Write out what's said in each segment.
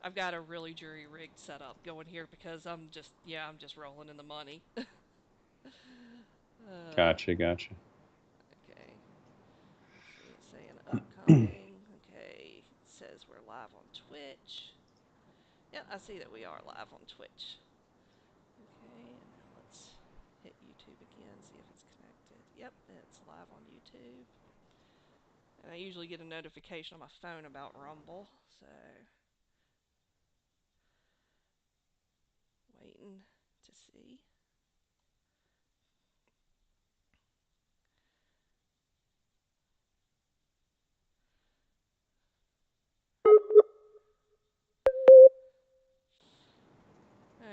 I've got a really jury-rigged setup going here because I'm just rolling in the money. uh, Gotcha, gotcha. okay. See, it's saying upcoming. Okay. It says we're live on Twitch. Yeah, I see that we are live on Twitch. Okay, and now let's hit YouTube again, see if it's connected. Yep, it's live on YouTube. And I usually get a notification on my phone about Rumble, so waiting to see.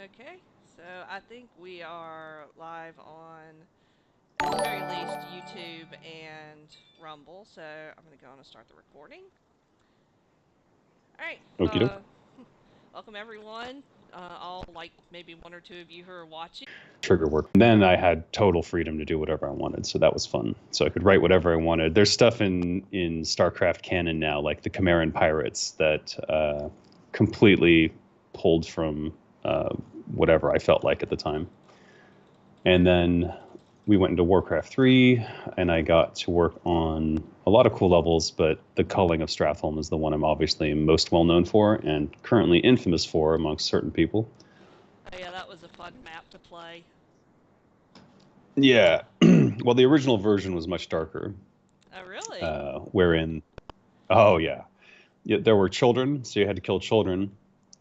Okay, so I think we are live on, at the very least, YouTube and Rumble, so I'm going to go on and start the recording. Alright, Okie doke. welcome everyone, all like maybe one or two of you who are watching. Trigger work. And then I had total freedom to do whatever I wanted, so that was fun. So I could write whatever I wanted. There's stuff in StarCraft canon now, like the Chimeran pirates, that completely pulled from whatever I felt like at the time. And then we went into Warcraft 3, and I got to work on a lot of cool levels, but the culling of Stratholme is the one I'm obviously most well known for and currently infamous for amongst certain people. Oh yeah, that was a fun map to play. Yeah. Well, the original version was much darker, Oh really? wherein, oh, yeah. Yeah, there were children, so you had to kill children,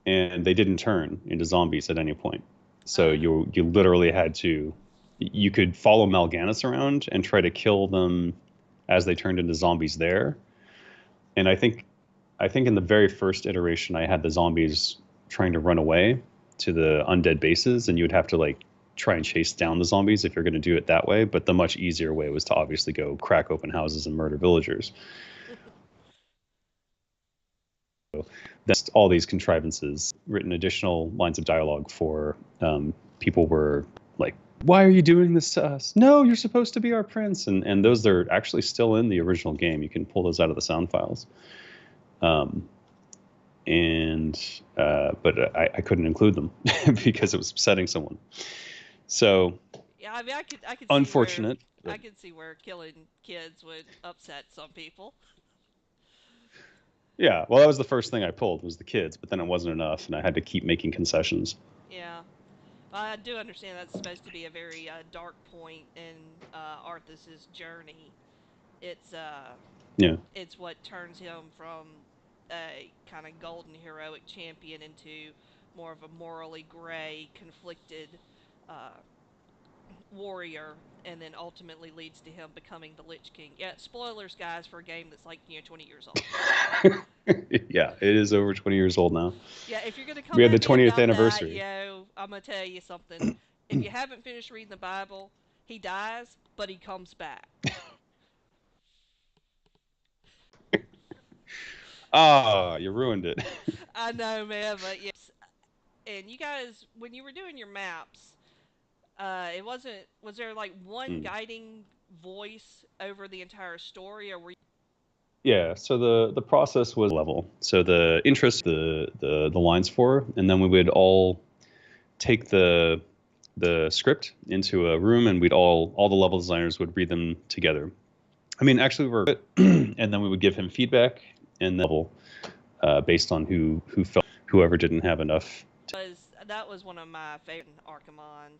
and they didn't turn into zombies at any point. So Uh, you literally had to, you could follow Mal'Ganis around and try to kill them as they turned into zombies there. And I think in the very first iteration, I had the zombies trying to run away to the undead bases, and you would have to like try and chase down the zombies if you're going to do it that way. But the much easier way was to obviously go crack open houses and murder villagers. That's all these contrivances, written additional lines of dialogue for people were like, "Why are you doing this to us? No, you're supposed to be our prince." And those are actually still in the original game. You can pull those out of the sound files. Um, and but I couldn't include them because it was upsetting someone. So yeah, I mean, unfortunate. I But could see where killing kids would upset some people. yeah, well, that was the first thing I pulled was the kids, but then it wasn't enough, and I had to keep making concessions. Yeah, well, I do understand that's supposed to be a very dark point in Arthas's journey. It's uh, Yeah. it's what turns him from a kind of golden heroic champion into more of a morally gray, conflicted uh, warrior, and then ultimately leads to him becoming the Lich King. Yeah, spoilers, guys, for a game that's like 20 years old. Yeah, it is over 20 years old now. Yeah, if you're gonna We come had the at me 20th about that, anniversary. I'm gonna tell you something. If you haven't finished reading the Bible, he dies, but he comes back. Ah, you ruined it. I know, man, but yes. And you guys, when you were doing your maps, it wasn't. Was there like one Mm. guiding voice over the entire story, or were you? Yeah, so the process was level. So the interest the lines for, and then we would all take the script into a room, and we'd all the level designers would read them together. I mean, actually, we were, and then we would give him feedback and then level based on who felt whoever didn't have enough. Was that was one of my favorite Archimond.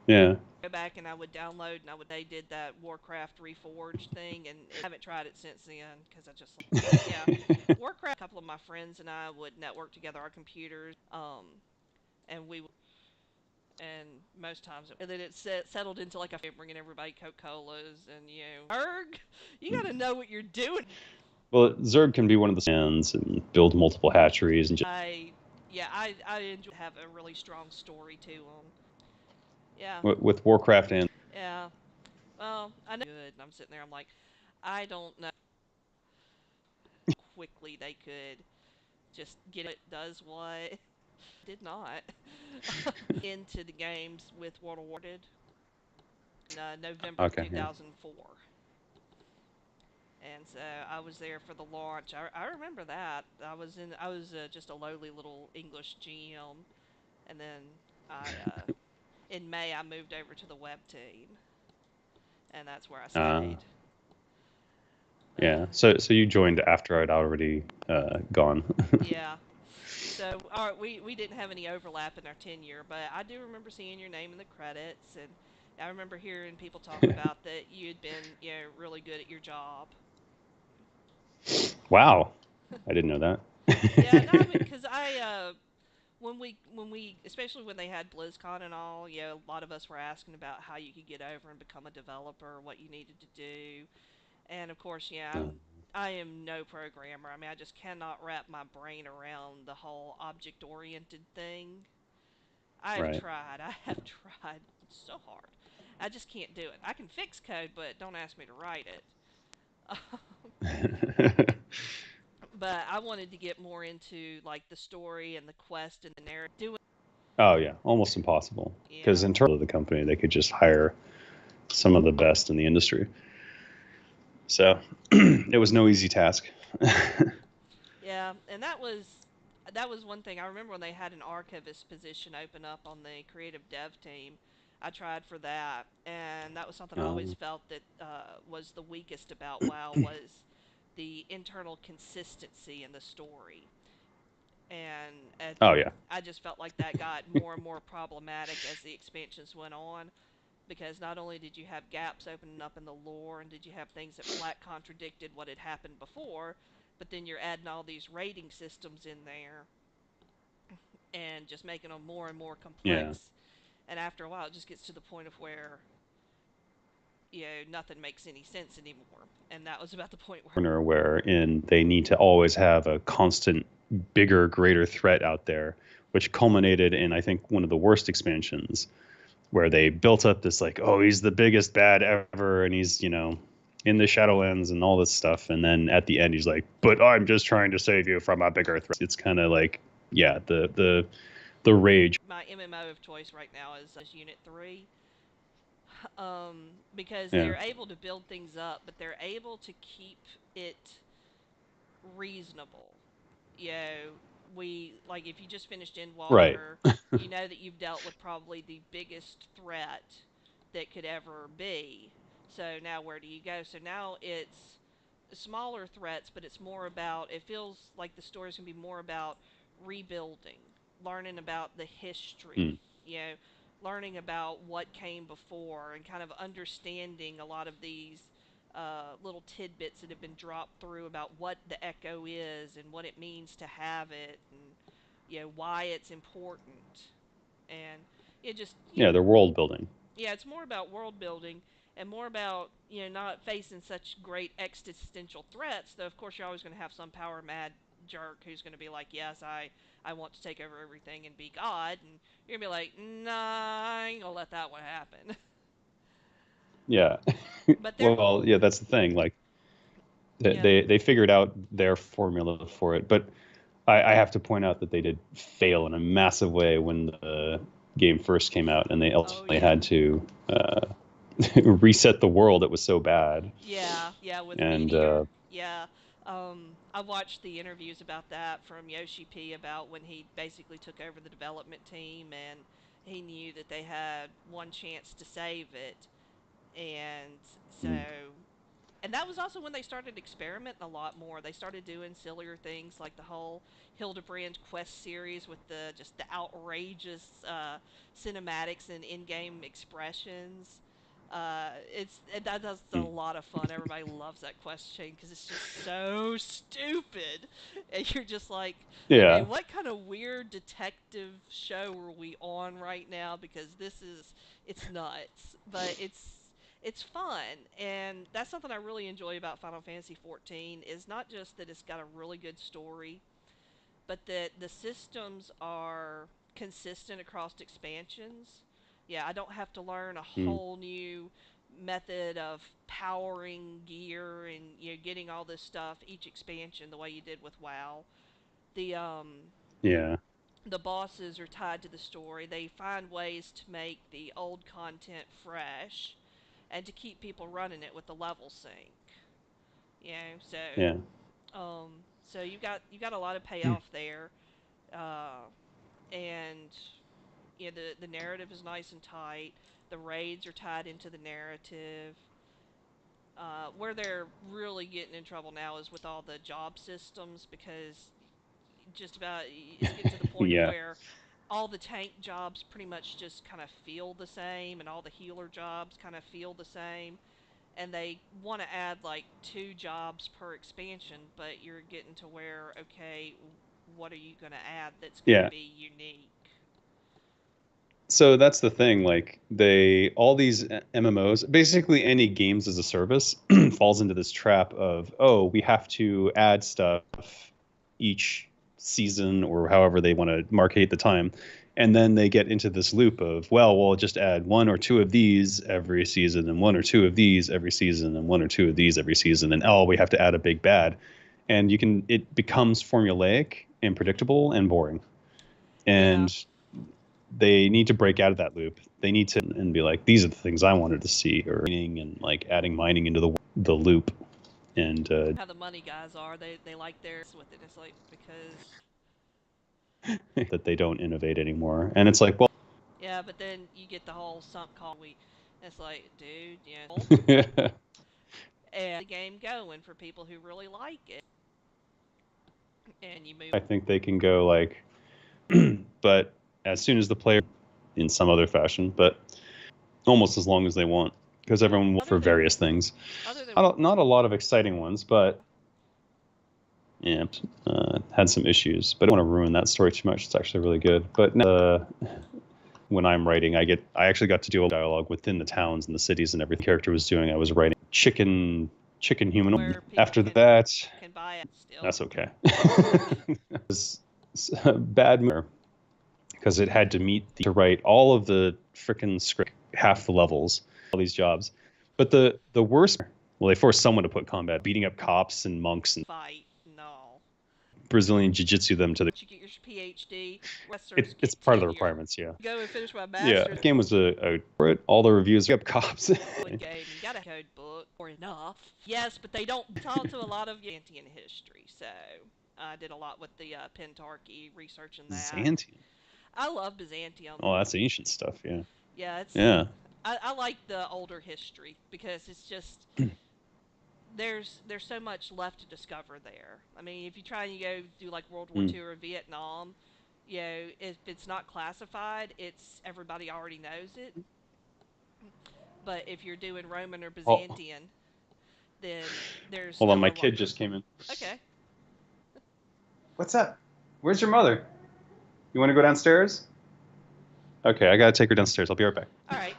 Yeah. Go back and I would download and I would they did that Warcraft Reforged thing and I haven't tried it since then because I just yeah Warcraft. A couple of my friends and I would network together our computers and we and most times and then it settled into like a bringing everybody Coca Colas and Erg, you got to know what you're doing. Well, Zerg can be one of the stands and build multiple hatcheries and just I yeah I enjoy have a really strong story to them. Yeah, with Warcraft and yeah. Well, I know good and I'm sitting there I'm like I don't know quickly they could just get it does what did not into the games with World of Warcraft in November of okay, yeah. 2004. and so I was there for the launch. I remember that. I was just a lowly little English GM, and then I in May I moved over to the web team, and that's where I Uh, stayed. But yeah. So you joined after I'd already gone. yeah, so we didn't have any overlap in our tenure, but I do remember seeing your name in the credits, and I remember hearing people talk about that you had been really good at your job. Wow. I didn't know Yeah, no, I mean, that. because when we especially when they had BlizzCon and all, a lot of us were asking about how you could get over and become a developer, what you needed to do, and of course, I am no programmer. I mean, I just cannot wrap my brain around the whole object oriented thing. I've Right. tried. I have tried so hard. I just can't do it. I can fix code, but don't ask me to write it. But I wanted to get more into like the story and the quest and the narrative. Doing Oh yeah, almost impossible. Because yeah, internal to the company, they could just hire some of the best in the industry. So it was no easy task. yeah, and that was one thing I remember when they had an archivist position open up on the creative dev team. I tried for that, and that was something I always um, felt that was the weakest about WoW was the internal consistency in the story. And oh yeah, I just felt like that got more and more problematic as the expansions went on, because not only did you have gaps opening up in the lore and did you have things that flat contradicted what had happened before, but then you're adding all these rating systems in there and just making them more and more yeah. complex. And after a while, it just gets to the point of where nothing makes any sense anymore. And that was about the point where Corner wherein they need to always have a constant, bigger, greater threat out there, which culminated in I think one of the worst expansions where they built up this like, oh, he's the biggest bad ever, and he's in the Shadowlands and all this stuff, and then at the end he's like, but I'm just trying to save you from a bigger threat. It's kind of like, yeah, the rage. my MMO of choice right now is Unit 3, because Yeah. they're able to build things up, but they're able to keep it reasonable. You know, like if you just finished Right. Endwalker, you know that you've dealt with probably the biggest threat that could ever be. So now where do you go? So now it's smaller threats, but it's more about, it feels like the story's going to be more about rebuilding, learning about the Mm. history, learning about what came before and kind of understanding a lot of these little tidbits that have been dropped through about what the echo is and what it means to have it, and why it's important. And it just Yeah, they're world building. yeah, it's more about world building and more about not facing such great existential threats. Though of course you're always going to have some power mad jerk who's going to be like, yes, I want to take over everything and be God, and you're gonna be like, nah, I ain't gonna let that one happen. Yeah. But they're Well, yeah, that's the thing. Like yeah, they figured out their formula for it, but I have to point out that they did fail in a massive way when the game first came out, and they oh ultimately yeah, had to reset the world. It was so bad, yeah, with and Meteor, yeah. I watched the interviews about that from Yoshi P about when he basically took over the development team, and he knew that they had one chance to save it, and so, mm, and that was also when they started experimenting a lot more. They started doing sillier things like the whole Hildebrand quest series with the just the outrageous cinematics and in-game expressions. That's a mm. lot of fun. Everybody loves that quest chain because it's just so stupid, and you're just like, okay, Yeah, what kind of weird detective show are we on right now? Because it's nuts, but it's fun, and that's something I really enjoy about Final Fantasy 14 is not just that it's got a really good story, but that the systems are consistent across expansions. Yeah, I don't have to learn a mm, whole new method of powering gear and getting all this stuff each expansion the way you did with WoW. The yeah, the bosses are tied to the story. They find ways to make the old content fresh and to keep people running it with the level sync. So Yeah. you got a lot of payoff there, uh, and the narrative is nice and tight. The raids are tied into the narrative. Where they're really getting in trouble now is with all the job systems, because just about it's getting to the point of Yeah. where all the tank jobs pretty much just kind of feel the same, and all the healer jobs kind of feel the same. And they want to add like 2 jobs per expansion, but you're getting to where, okay, what are you going to add that's going to Yeah. be unique? So that's the thing. Like they, all these MMOs, basically any games as a service, falls into this trap of, oh, we have to add stuff each season or however they want to market the time. And then they get into this loop of, well, we'll just add 1 or 2 of these every season, and 1 or 2 of these every season, and 1 or 2 of these every season. And oh, we have to add a big bad. And it becomes formulaic and predictable and boring. Yeah. And they need to break out of that loop. They need to and be like, these are the things I wanted to see, or and like adding mining into the loop, and How the money guys are, they like their with it. It's like, because that they don't innovate anymore. And it's like, well, yeah, but then you get the whole sunk cost. It's like, dude, and the game going for people who really like it, and you move. I think they can go like, but as soon as the player in some other fashion, but almost as long as they want, because Yeah, everyone for various things. other than Not a lot of exciting ones, but yeah, had some issues. But I don't want to ruin that story too much. It's actually really good. But when I'm writing, I actually got to do a dialogue within the towns and the cities and every character was doing. I was writing chicken human. where people After that, can buy it still. that's okay. It was bad because it had to to write all of the frickin' script, half the levels, all these jobs. But the worst, well, they forced someone to put combat, beating up cops and monks and Fight, no. Brazilian jiu-jitsu them to the. You get your PhD, masters It's get part of the tenure. requirements, yeah. Go and finish my Yeah, master's. the game was a for it. All the reviews up cops. Good game. You got a code book or enough. Yes, but they don't talk to a lot of Byzantine history, so I did a lot with the Pentarchy researching that. Byzantium. I love Byzantium. Oh, that's ancient stuff. Yeah, Yeah, yeah. I like the older history because it's just there's so much left to discover there. I mean, if you try and you go do like World War Mm. II or Vietnam, if it's not classified, it's everybody already knows it. But if you're doing Roman or Oh, Byzantine, then there's hold on, still my a lot. kid just came in. Okay. What's up? Where's your mother? You want to go downstairs? Okay, I gotta take her downstairs. I'll be right back. All right.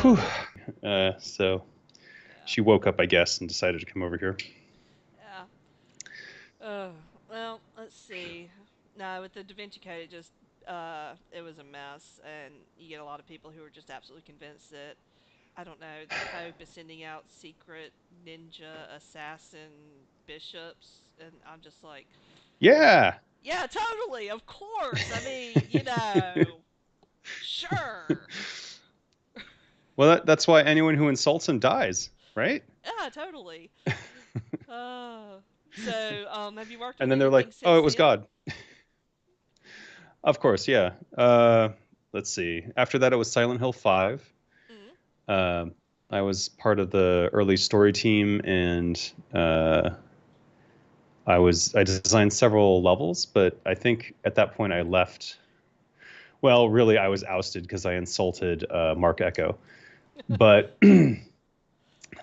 Whew. Uh, So yeah. she woke up, I guess, and decided to come over here. Yeah. Well, let's see. No, with the Da Vinci Code, it was a mess, and you get a lot of people who are just absolutely convinced that, I don't know, the Pope is sending out secret ninja assassin bishops, and I'm just like, Yeah. yeah, totally, of course. I mean, sure. Well, that's why anyone who insults him dies, right? Yeah, totally. Uh, so, have you worked And on then they're like, anything "Oh, since it was then? God." Of course, yeah. Let's see. After that, it was Silent Hill 5. Mm. Um, I was part of the early story team, and I designed several levels, but I think at that point I left. Well, really, I was ousted because I insulted Mark Echo. But then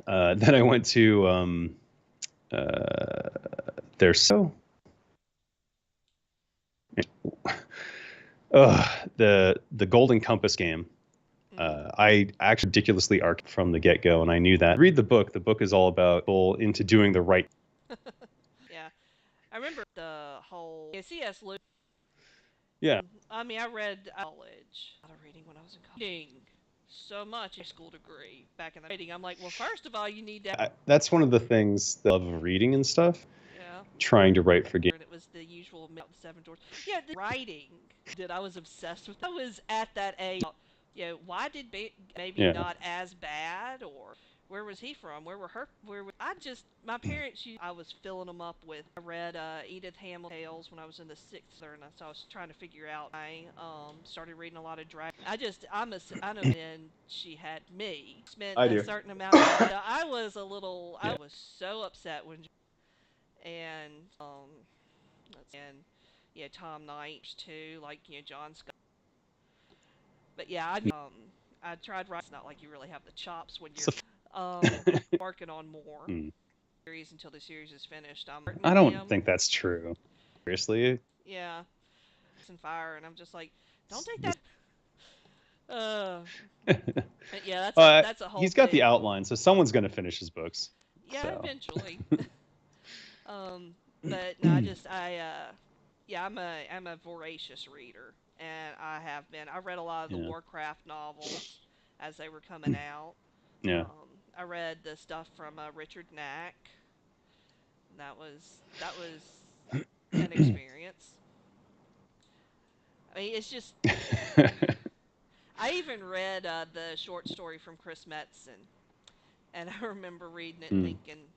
I went to their so The Golden Compass game. Mm. I actually ridiculously arc from the get go, and I knew that. Read the book. The book is all about people into doing the right. Yeah, I remember the whole C.S. Lewis. Yeah, I mean, I read college. A lot of reading when I was in college. Reading so much a school degree back in the reading. I'm like, well, first of all, you need to. that's one of the things that I love reading and stuff. Yeah. Trying to write for games. And it was the usual seven doors. Yeah, the writing that I was obsessed with. I was at that age. Why did maybe Yeah, not as bad, or where was he from? Where were her? Where was I? Just my parents. I was filling them up with. I read Edith Hamilton tales when I was in the sixth, and so I was trying to figure out. I started reading a lot of drag. I know when she had me spent I a do. certain amount of money. I was a little. I Yeah, was so upset when and and Tom Knight too, like John Scott. But yeah, I tried writing. It's not like you really have the chops when you're working on more Hmm. series until the series is finished. I'm working I with don't him. think that's true. Seriously, Yeah, and fire, and I'm just like, don't take that. Uh, yeah, that's a whole he's got the thing. outline, so someone's going to finish his books. Yeah, So, eventually. But no, yeah, I'm a voracious reader, and I read a lot of the yeah, Warcraft novels as they were coming out. yeah. I read the stuff from Richard Knack. That was an experience. I mean, it's just I even read the short story from Chris Metzen, and I remember reading it Hmm. thinking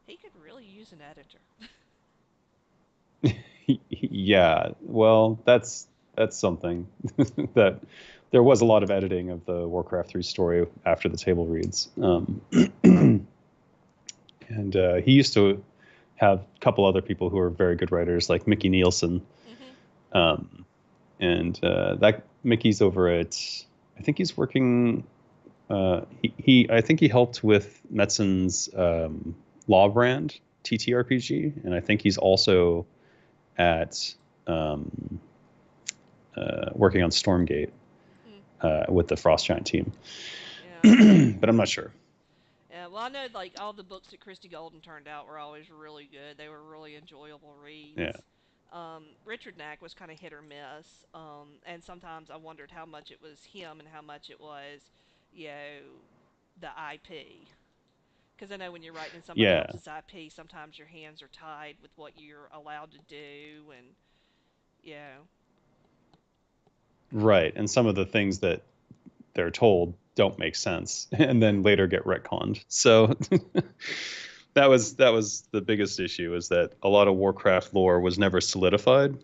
he could really use an editor. Yeah, well, that's something that there was a lot of editing of the Warcraft 3 story after the table reads. And he used to have a couple other people who were very good writers, like Mickey Nielsen. Hmm. Um, and that Mickey's over at, I think he's working. I think he helped with Metzen's Law Brand TTRPG, and I think he's also at um, working on Stormgate Mm, with the Frost Giant team. yeah. But I'm not sure. Yeah, well, I know like all the books that Christy Golden turned out were always really good. They were really enjoyable Yeah, reads. Richard Knack was kind of hit or miss, and sometimes I wondered how much it was him and how much it was, you know, the IP. Because I know when you're writing in somebody yeah, else's IP, sometimes your hands are tied with what you're allowed to do, and you know, right. And some of the things that they're told don't make sense, and then mm-hmm, later get retconned. So that was the biggest issue is that a lot of Warcraft lore was never solidified,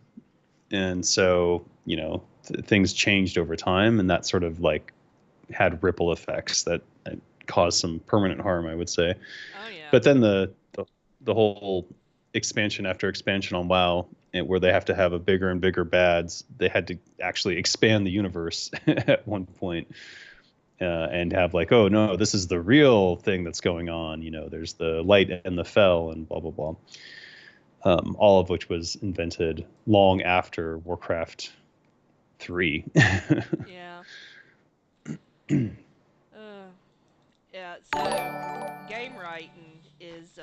and so things changed over time, and that sort of like had ripple effects that caused some permanent harm, I would say. oh yeah, But then the whole expansion after expansion on WoW, where they have to have a bigger and bigger bads, they had to actually expand the universe at one point, and have like, oh no, this is the real thing that's going on. There's the light and the fell and blah blah blah. All of which was invented long after Warcraft 3. yeah, uh, yeah. So game writing is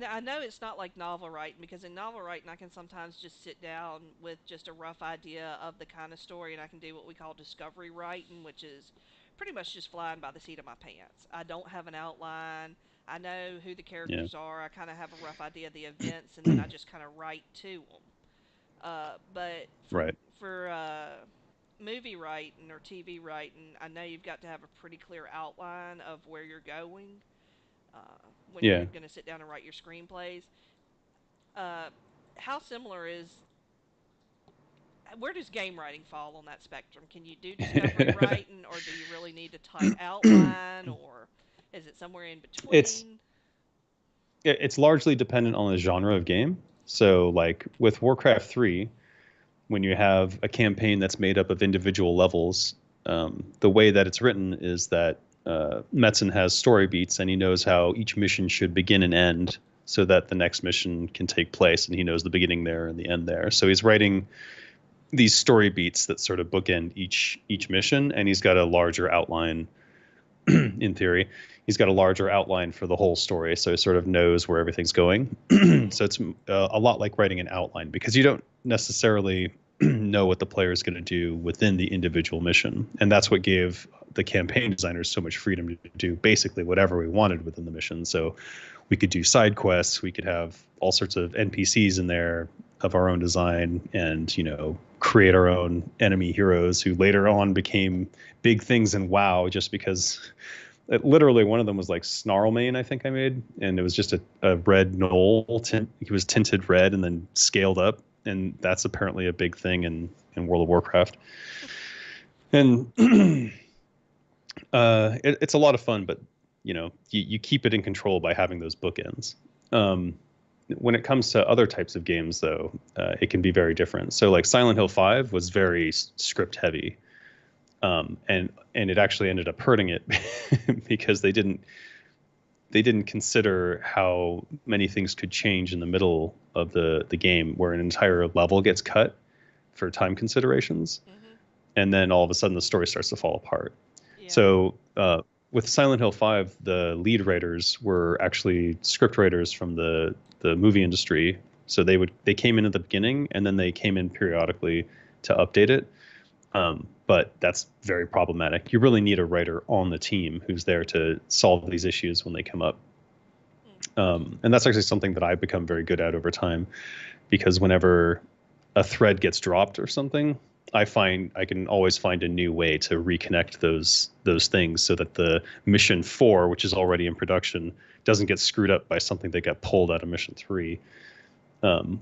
I know it's not like novel writing because in novel writing I can sometimes just sit down with just a rough idea of the kind of story and I can do what we call discovery writing, which is pretty much just flying by the seat of my pants. I don't have an outline. I know who the Yeah, characters are. I kind of have a rough idea of the events, and then I just kind of write to them. But right. for movie writing or TV writing, I know you've got to have a pretty clear outline of where you're going when you're Yeah. going to sit down and write your screenplays. Uh, how similar is where does game writing fall on that spectrum? Can you do discovery writing, or do you really need a tight outline, or is it somewhere in it's between? it's largely dependent on the genre of game. So like with Warcraft 3, when you have a campaign that's made up of individual levels, the way that it's written is that Metzen has story beats and he knows how each mission should begin and end so that the next mission can take place, and he knows the beginning there and the end there. So he's writing these story beats that sort of bookend each mission, and he's got a larger outline in theory. He's got a larger outline for the whole story, so he sort of knows where everything's going. Mm-hmm. So it's a lot like writing an outline because you don't necessarily know what the player is going to do within the individual mission, and that's what gave the campaign designers so much freedom to do basically whatever we wanted within the mission. So we could do side quests, we could have all sorts of NPCs in there of our own design, and create our own enemy heroes who later on became big things in WoW just because literally one of them was like Snarlmane, I think I made, and it was just a red knoll tint. He was tinted red and then scaled up, and that's apparently a big thing in World of Warcraft. And it's a lot of fun, but you keep it in control by having those bookends. Um, when it comes to other types of games, though, it can be very different. So, like Silent Hill 5 was very script heavy, and it actually ended up hurting it because they didn't consider how many things could change in the middle of the game, where an entire level gets cut for time considerations, Mm-hmm. and then all of a sudden the story starts to fall apart. Yeah. So with Silent Hill 5, the lead writers were actually script writers from the movie industry. So they came in at the beginning, and then they came in periodically to update it. But that's very problematic. You really need a writer on the team who's there to solve these issues when they come up. Mm. And that's actually something that I've become very good at over time, because whenever a thread gets dropped or something, I find I can always find a new way to reconnect those things so that the mission 4, which is already in production, doesn't get screwed up by something that got pulled out of mission 3,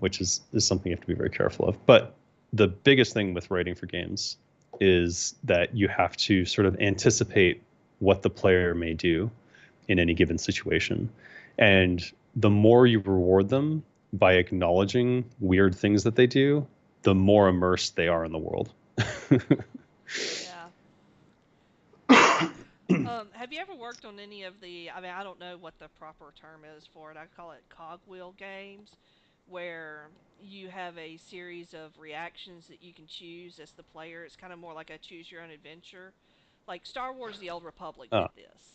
which is something you have to be very careful of. But the biggest thing with writing for games is that you have to sort of anticipate what the player may do in any given situation. And the more you reward them by acknowledging weird things that they do, the more immersed they are in the world. Yeah. Have you ever worked on any of the? I mean, I don't know what the proper term is for it. I call it cogwheel games, where you have a series of reactions that you can choose as the player. It's kind of more like a choose your own adventure. Like Star Wars: The Old Republic uh, did this.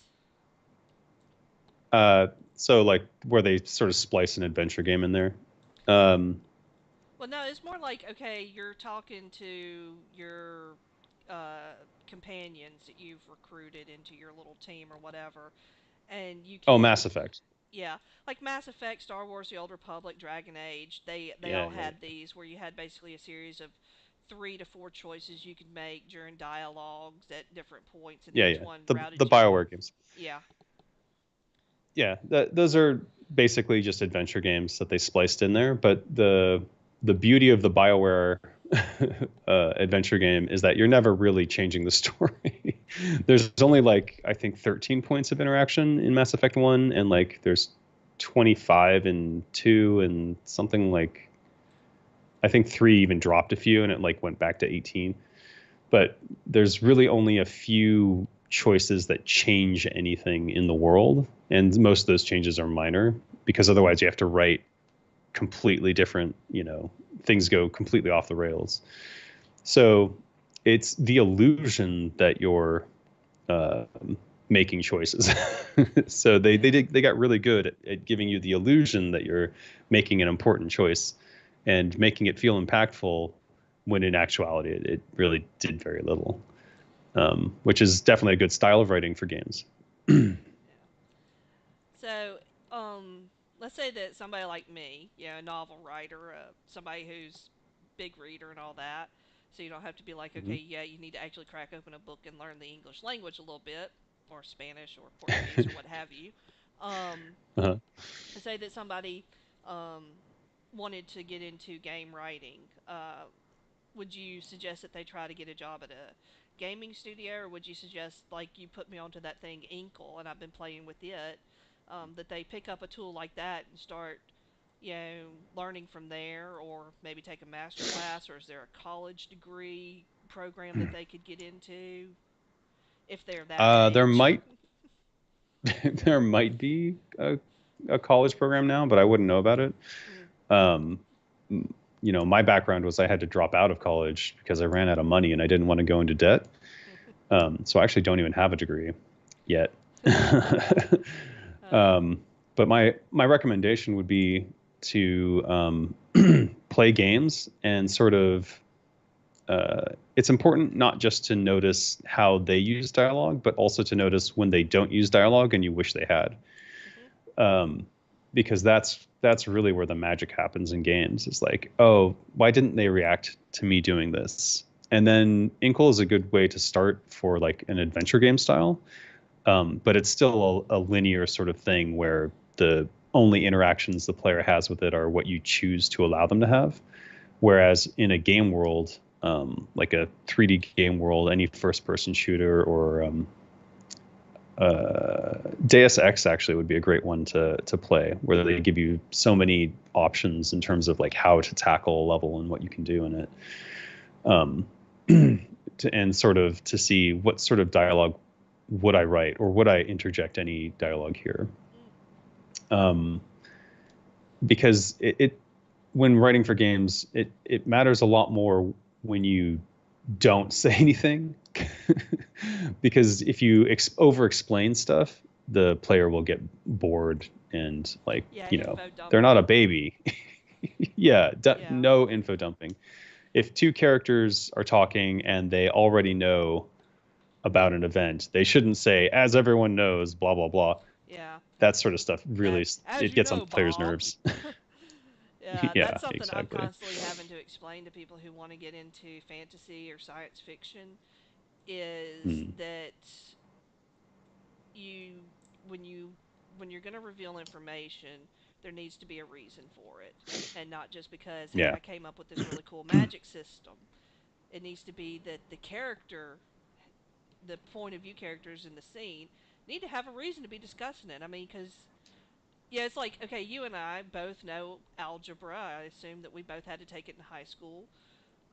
uh, so like where they sort of splice an adventure game in there. Um, Well, no, it's more like okay, you're talking to your uh, companions that you've recruited into your little team or whatever, and you oh, can Mass Effect. yeah, like Mass Effect, Star Wars: The Old Republic, Dragon Age. They Yeah, all yeah, had these where you had basically a series of 3 to 4 choices you could make during dialogues at different points, and yeah, each yeah. one The routed you. BioWare games. Yeah. Yeah, those are basically just adventure games that they spliced in there. But the beauty of the BioWare adventure game is that you're never really changing the story. There's only like I think 13 points of interaction in Mass Effect 1, and like there's 25 in 2, and something like I think 3 even dropped a few, and it like went back to 18. But there's really only a few choices that change anything in the world, and most of those changes are minor, because otherwise you have to write completely different, things go completely off the rails. So it's the illusion that you're uh, making choices. So Yeah. they got really good at giving you the illusion that you're making an important choice and making it feel impactful, when in actuality it really did very little, which is definitely a good style of writing for games. Yeah. So, let's say that somebody like me, a novel writer, somebody who's big reader and all that, so you don't have to be like, okay, Mhm. yeah, you need to actually crack open a book and learn the English language a little bit, or Spanish or Portuguese or what have you. Um, Uh-huh. say that somebody um, wanted to get into game writing. Would you suggest that they try to get a job at a gaming studio, or would you suggest like you put me onto that thing Inkle and I've been playing with it, that they pick up a tool like that and start, learning from there, or maybe take a master class, or is there a college degree program that they could get into if they're that There age? might there might be. a college program now, but I wouldn't know about it. Mm. Um, my background was I had to drop out of college because I ran out of money and I didn't want to go into debt. So I actually don't even have a degree yet. uh, um, but my recommendation would be to play games and sort of it's important not just to notice how they use dialogue, but also to notice when they don't use dialogue and you wish they had. mhm. Um, because that's really where the magic happens in games. It's like, oh, why didn't they react to me doing this? And then Inkle is a good way to start for like an adventure game style, but it's still a linear sort of thing where the only interactions the player has with it are what you choose to allow them to have. Whereas in a game world, like a 3D game world, any first-person shooter or Deus Ex actually would be a great one to play, where they give you so many options in terms of like how to tackle a level and what you can do in it, um, and sort of to see what sort of dialogue would I write or would I interject any dialogue here, Mm. um, because it when writing for games it matters a lot more when you don't say anything because if you over explain stuff the player will get bored and like Yeah, info they're not a dumping. baby. Yeah, Yeah. no info dumping. If two characters are talking and they already know about an event they shouldn't say as everyone knows blah blah blah. Yeah. That sort of stuff really As it you gets on know, players Bob. nerves. Yeah, Yeah, that's something I'm exactly. constantly having to explain to people who want to get into fantasy or science fiction is Mm, that you when you when you're going to reveal information, there needs to be a reason for it, and not just because hey, yeah. I came up with this really cool magic system. It needs to be that the point of view characters in the scene need to have a reason to be discussing it. I mean, because yeah, it's like okay, you and I both know algebra. I assume that we both had to take it in high school.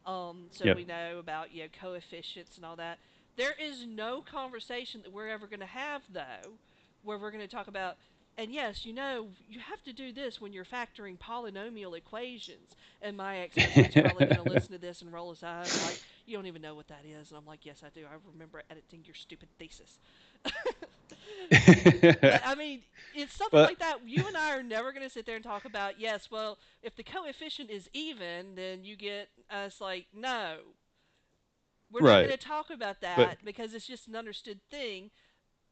So Yep. we know about coefficients and all that. There is no conversation that we're ever going to have though, where we're going to talk about. And yes, you have to do this when you're factoring polynomial equations. And my ex-husband's probably going to listen to this and roll his eyes like, "You don't even know what that is." And I'm like, "Yes, I do. I remember editing your stupid thesis." But I mean, it's something But like that. You and I are never going to sit there and talk about, yes, well, if the coefficient is even, then you get us like, no, we're not going right. to talk about But that because it's just an understood thing.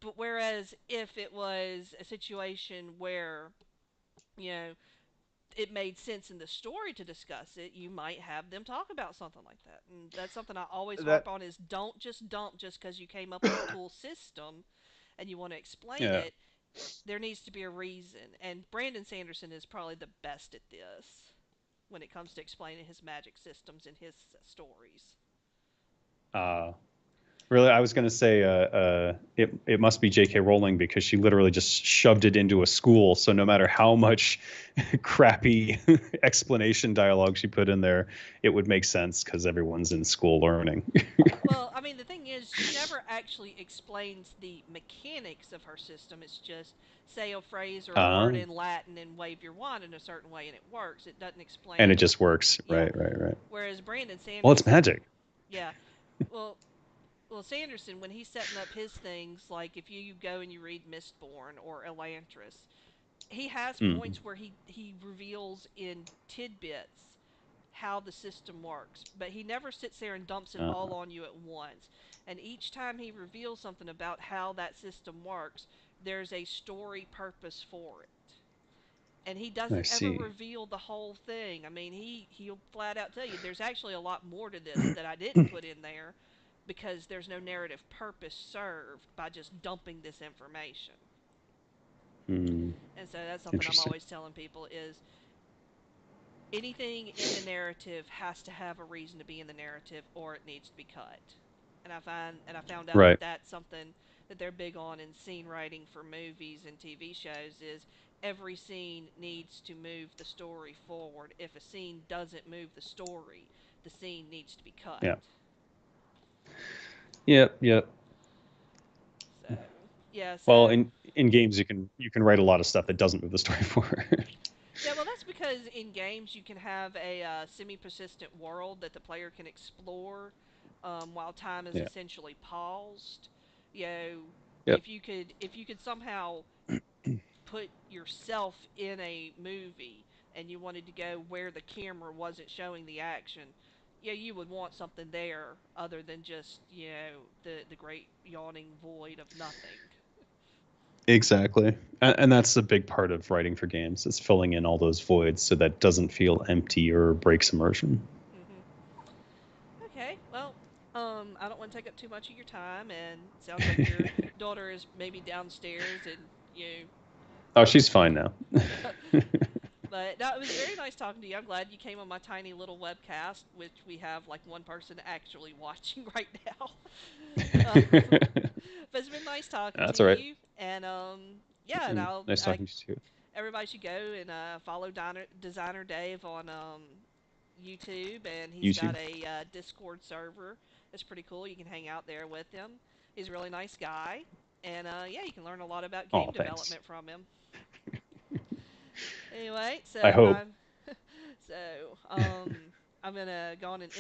But whereas if it was a situation where, you know, it made sense in the story to discuss it, you might have them talk about something like that. And that's something I always harp that on is don't just dump just because you came up with a cool system and you want to explain yeah. it. There needs to be a reason. And Brandon Sanderson is probably the best at this when it comes to explaining his magic systems in his stories. Uh really I was going to say it must be J.K. Rowling because she literally just shoved it into a school so no matter how much crappy explanation dialogue she put in there it would make sense cuz everyone's in school learning. Well, I mean, the thing is, she never actually explains the mechanics of her system. It's just say a phrase or a word uh in Latin and wave your wand in a certain way and it works. It doesn't and it explain, just works. yeah. Right. Whereas Brandon Well, it's Sanderson, magic. yeah. Well, Sanderson, when he's setting up his things, like if you go and you read Mistborn or Elantris, he has Mm. points where he reveals in tidbits how the system works, but he never sits there and dumps it Uh, all on you at once. And each time he reveals something about how that system works, there's a story purpose for it. And he I doesn't ever see. reveal the whole thing. I mean, he'll flat out tell you there's actually a lot more to this that I didn't put in there because there's no narrative purpose served by just dumping this information. Mm. And so that's something I'm Interesting. always telling people is anything in the narrative has to have a reason to be in the narrative or it needs to be cut. And I found out that Right. that's something that they're big on in scene writing for movies and TV shows is every scene needs to move the story forward. If a scene doesn't move the story, the scene needs to be cut. Yeah. Yep. Yep. So, Yeah, Well, so in games you can write a lot of stuff that doesn't move the story forward. yeah, well, that's because in games you can have a semi-persistent world that the player can explore while time is Yeah. essentially paused. You know, Yep. if you could somehow put yourself in a movie and you wanted to go where the camera wasn't showing the action, yeah, you would want something there other than just the great yawning void of nothing. Exactly. And that's a big part of writing for games is filling in all those voids so that doesn't feel empty or breaks immersion. Hmm. Okay, well, I don't want to take up too much of your time, and sounds like your daughter is maybe downstairs, and you. Oh, she's fine now. But no, it was very nice talking to you. I'm glad you came on my tiny little webcast, which we have like one person actually watching right now. But it's been nice talking to That's all right. you, and yeah, and Nice talking to you. everybody should go and follow Designer Dave on YouTube, and he's got YouTube. a Discord server. It's pretty cool. You can hang out there with him. He's a really nice guy, and yeah, you can learn a lot about Oh, game thanks. development from him. Anyway, I so hope. I'm so I'm gonna go on and